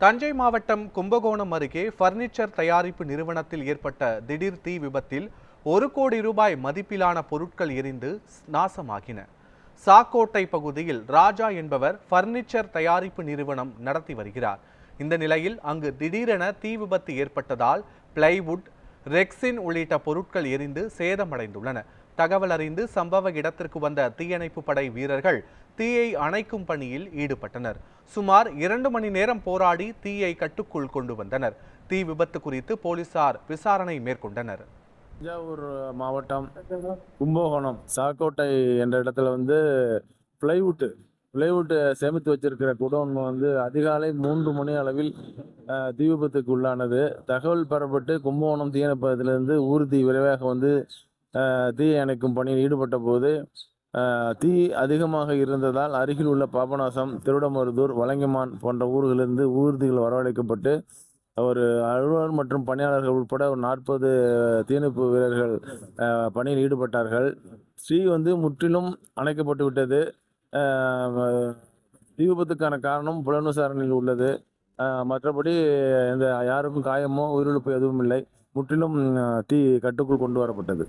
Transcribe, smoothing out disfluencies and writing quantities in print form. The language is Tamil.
தஞ்சை மாவட்டம் கும்பகோணம் அருகே பர்னிச்சர் தயாரிப்பு நிறுவனத்தில் ஏற்பட்ட திடீர் தீ விபத்தில் 1 கோடி ரூபாய் மதிப்பிலான பொருட்கள் எரிந்து நாசமாகின. சாக்கோட்டை பகுதியில் ராஜா என்பவர் பர்னிச்சர் தயாரிப்பு நிறுவனம் நடத்தி வருகிறார். இந்த நிலையில் அங்கு திடீரென தீ விபத்து ஏற்பட்டதால் பிளைவுட், ரெக்சின் உள்ளிட்ட பொருட்கள் எரிந்து சேதமடைந்துள்ளன. தகவல் அறிந்து சம்பவ இடத்திற்கு வந்த தீயணைப்பு படை வீரர்கள் தீயை அணைக்கும் பணியில் ஈடுபட்டனர். சுமார் 2 மணி நேரம் போராடி தீயை கட்டுக்குள் கொண்டு வந்தனர். தீ விபத்து குறித்து போலீசார் விசாரணை மேற்கொண்டனர். தஞ்சாவூர் மாவட்டம் கும்பகோணம் சாக்கோட்டை என்ற இடத்துல பிளைவுட் சேமித்து வச்சிருக்கிற குடோன் அதிகாலை 3 மணி அளவில் தீ விபத்துக்கு உள்ளானது. தகவல் பெறப்பட்டு கும்பகோணம் தீயணைப்பகத்திலிருந்து ஊர்தி விரைவாக தீயை அணைக்கும் பணியில் ஈடுபட்ட போது தீ அதிகமாக இருந்ததால் அருகில் உள்ள பாபநாசம், திருவிடமருதூர், வலங்கிமான் போன்ற ஊர்களிலிருந்து ஊர்திகள் வரவழைக்கப்பட்டு ஒரு அலுவலர் மற்றும் பணியாளர்கள் உட்பட ஒரு 40 தீயணைப்பு வீரர்கள் பணியில் ஈடுபட்டார்கள். தீ முற்றிலும் அணைக்கப்பட்டு விட்டது. தீ விபத்துக்கான காரணம் புலன் விசாரணையில் உள்ளது. மற்றபடி யாருக்கும் காயமோ உயிரிழப்பு எதுவும் இல்லை. முற்றிலும் தீ கட்டுக்குள் கொண்டு வரப்பட்டது.